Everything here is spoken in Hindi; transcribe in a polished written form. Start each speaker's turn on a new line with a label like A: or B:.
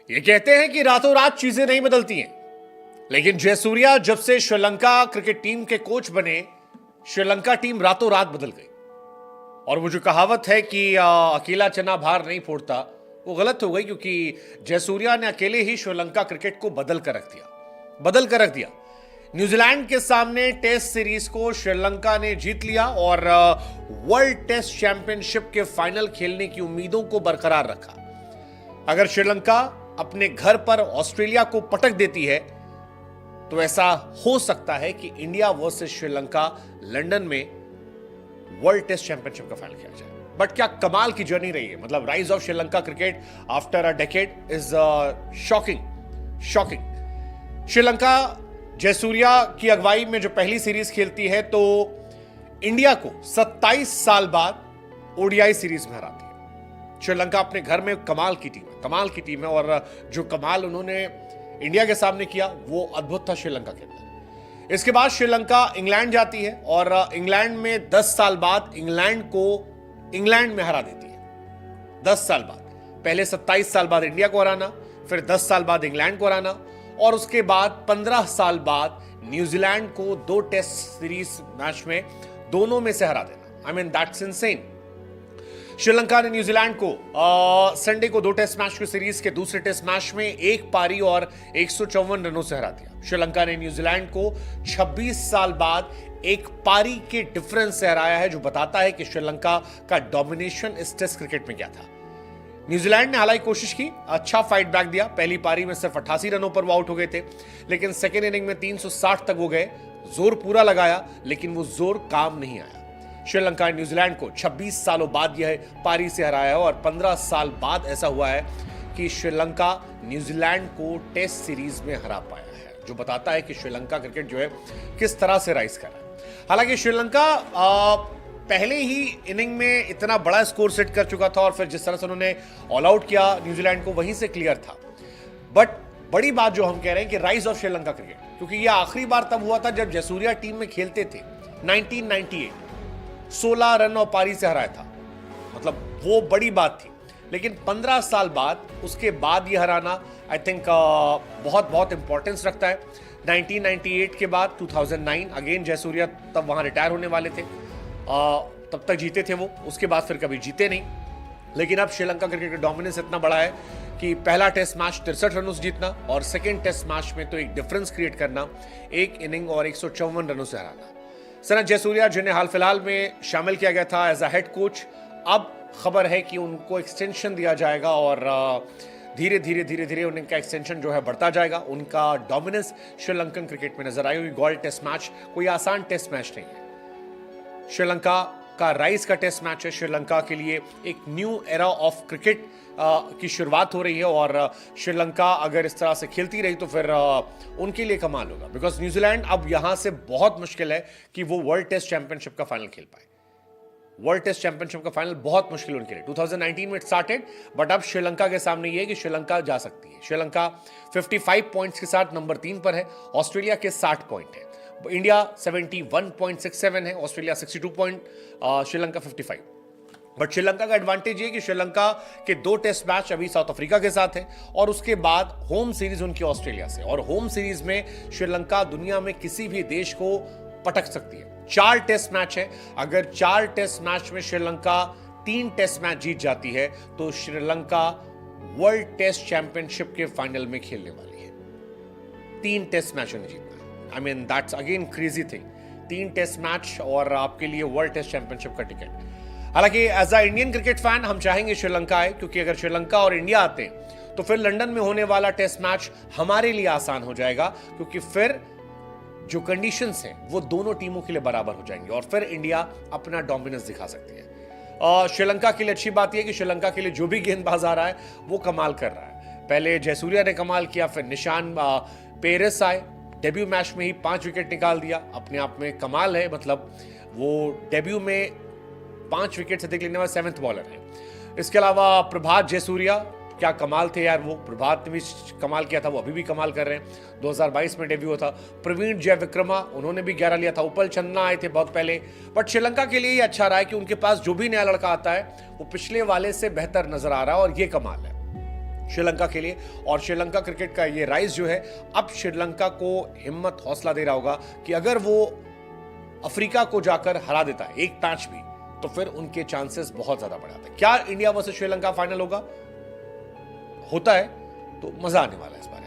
A: ये कहते हैं कि रातों रात चीजें नहीं बदलती हैं, लेकिन जयसूर्या जब से श्रीलंका क्रिकेट टीम के कोच बने, श्रीलंका टीम रातों रात बदल गई। और वो जो कहावत है कि अकेला चना भार नहीं फोड़ता, वो गलत हो गई, क्योंकि जयसूर्या ने अकेले ही श्रीलंका क्रिकेट को बदल कर रख दिया। न्यूजीलैंड के सामने टेस्ट सीरीज को श्रीलंका ने जीत लिया और वर्ल्ड टेस्ट चैंपियनशिप के फाइनल खेलने की उम्मीदों को बरकरार रखा। अगर श्रीलंका अपने घर पर ऑस्ट्रेलिया को पटक देती है तो ऐसा हो सकता है कि इंडिया वर्सेस श्रीलंका लंदन में वर्ल्ड टेस्ट चैंपियनशिप का फाइनल खेला जाए। बट क्या कमाल की जर्नी रही है, मतलब rise of Sri Lanka cricket after a decade is shocking. Sri Lanka Jayasuriya की अगुवाई में जो पहली सीरीज खेलती है तो इंडिया को 27 साल बाद ओडीआई सीरीज में हराती है। श्रीलंका अपने घर में कमाल की टीम है और जो कमाल उन्होंने इंडिया के सामने किया वो अद्भुत था श्रीलंका के अंदर। इसके बाद श्रीलंका इंग्लैंड जाती है और इंग्लैंड में 10 साल बाद इंग्लैंड को इंग्लैंड में हरा देती है। 10 साल बाद, पहले 27 साल बाद इंडिया को हराना, फिर 10 साल बाद इंग्लैंड को हराना और उसके बाद 15 साल बाद न्यूजीलैंड को 2 टेस्ट सीरीज मैच में दोनों में से हरा देना। आई मीन दैट्स इनसेन। श्रीलंका ने न्यूजीलैंड को संडे को 2 टेस्ट मैच की सीरीज के दूसरे टेस्ट मैच में 1 पारी और 154 रनों से हरा दिया। श्रीलंका ने न्यूजीलैंड को 26 साल बाद 1 पारी के डिफरेंस से हराया है, जो बताता है कि श्रीलंका का डोमिनेशन इस टेस्ट क्रिकेट में क्या था। न्यूजीलैंड ने हालांकि कोशिश की, अच्छा फाइट बैक दिया। पहली पारी में सिर्फ 88 रनों पर वो आउट हो गए थे, लेकिन सेकेंड इनिंग में 360 तक वो गए, जोर पूरा लगाया, लेकिन वो जोर काम नहीं आया। श्रीलंका ने न्यूजीलैंड को 26 सालों बाद यह पारी से हराया है और 15 साल बाद ऐसा हुआ है कि श्रीलंका न्यूजीलैंड को टेस्ट सीरीज में हरा पाया है, जो बताता है कि श्रीलंका क्रिकेट जो है किस तरह से राइज कर रहा है। हालांकि श्रीलंका पहले ही इनिंग में इतना बड़ा स्कोर सेट कर चुका था और फिर जिस तरह से उन्होंने ऑल आउट किया न्यूजीलैंड को, वहीं से क्लियर था। बट बड़ी बात जो हम कह रहे हैं कि राइज ऑफ श्रीलंका क्रिकेट, क्योंकि यह आखिरी बार तब हुआ था जब जयसूर्या टीम में खेलते थे। 1998 16 रन और पारी से हराया था, मतलब वो बड़ी बात थी। लेकिन 15 साल बाद उसके बाद ये हराना आई थिंक बहुत इंपॉर्टेंस रखता है। 1998 के बाद 2009 अगेन जयसूर्या तब वहां रिटायर होने वाले थे, तब तक जीते थे वो, उसके बाद फिर कभी जीते नहीं। लेकिन अब श्रीलंका क्रिकेट का डोमिनेंस इतना बड़ा है कि पहला टेस्ट मैच 63 रनों से जीतना और सेकेंड टेस्ट मैच में तो एक डिफरेंस क्रिएट करना, 1 इनिंग और 154 रनों से हराना। सनत जयसूर्या, जिन्हें हाल फिलहाल में शामिल किया गया था एज अ हेड कोच, अब खबर है कि उनको एक्सटेंशन दिया जाएगा और धीरे धीरे उनका एक्सटेंशन जो है बढ़ता जाएगा। उनका डोमिनेंस श्रीलंकन क्रिकेट में नजर आएगी। गोल्ड टेस्ट मैच कोई आसान टेस्ट मैच नहीं है। श्रीलंका का राइज का टेस्ट मैच है। श्रीलंका के लिए एक न्यू एरा ऑफ क्रिकेट की शुरुआत हो रही है और श्रीलंका अगर इस तरह से खेलती रही तो फिर उनके लिए कमाल होगा, बिकॉज न्यूजीलैंड अब यहां से बहुत मुश्किल है कि वो वर्ल्ड टेस्ट चैंपियनशिप का फाइनल खेल पाए। वर्ल्ड टेस्ट चैंपियनशिप का फाइनल बहुत मुश्किल उनके लिए। 2019 में स्टार्टेड, बट अब श्रीलंका के सामने ये है कि श्रीलंका जा सकती है। श्रीलंका 55 पॉइंट्स के साथ नंबर 3 पर है, ऑस्ट्रेलिया के 60 पॉइंट है, इंडिया 71.67 है, Australia 62 point, Sri Lanka 55। But Sri Lanka का एडवांटेज ये कि श्रीलंका के 2 टेस्ट मैच अभी साउथ अफ्रीका के साथ है और उसके बाद होम सीरीज उनकी ऑस्ट्रेलिया से, और होम सीरीज में श्रीलंका दुनिया में किसी भी देश को पटक सकती है। 4 टेस्ट मैच है, अगर 4 टेस्ट मैच में श्रीलंका 3 टेस्ट मैच जीत जाती है तो श्रीलंका वर्ल्ड टेस्ट चैंपियनशिप के फाइनल में खेलने वाली है। 3 टेस्ट मैच उन्हें जीतना है। I mean that's again crazy thing. 3 test match और आपके लिए वर्ल्ड टेस्ट चैंपियनशिप का टिकट। हालांकि as a Indian cricket fan हम चाहेंगे श्रीलंका आए, क्योंकि अगर श्रीलंका और इंडिया आते हैं तो फिर लंदन में होने वाला टेस्ट मैच हमारे लिए आसान हो जाएगा, क्योंकि फिर जो कंडीशंस हैं वो दोनों टीमों के लिए बराबर हो जाएंगे और फिर इंडिया अपना डोमिनेंस दिखा सकती है। और श्रीलंका के लिए अच्छी बात यह कि श्रीलंका के लिए जो भी गेंदबाज आ रहा है वो कमाल कर रहा है। पहले जयसूर्या ने कमाल किया, फिर निशान पेरेस आए, डेब्यू मैच में ही 5 विकेट निकाल दिया, अपने आप में कमाल है। मतलब वो डेब्यू में 5 विकेट से अधिक लेने वाला 7th बॉलर है। इसके अलावा प्रभात जयसूर्या, क्या कमाल थे यार, वो प्रभात ने भी कमाल किया था, वो अभी भी कमाल कर रहे हैं। 2022 में डेब्यू था। प्रवीण जयविक्रमा, उन्होंने भी 11 लिया था। उपल चंद्रा आए थे बहुत पहले। बट श्रीलंका के लिए ये अच्छा रहा है कि उनके पास जो भी नया लड़का आता है वो पिछले वाले से बेहतर नजर आ रहा है और ये कमाल है। श्रीलंका के लिए। और श्रीलंका क्रिकेट का ये राइज जो है अब श्रीलंका को हिम्मत हौसला दे रहा होगा कि अगर वो अफ्रीका को जाकर हरा देता है एक मैच भी, तो फिर उनके चांसेस बहुत ज्यादा बढ़ जाते हैं। क्या इंडिया वर्सेस श्रीलंका फाइनल होता है तो मजा आने वाला है इस बार।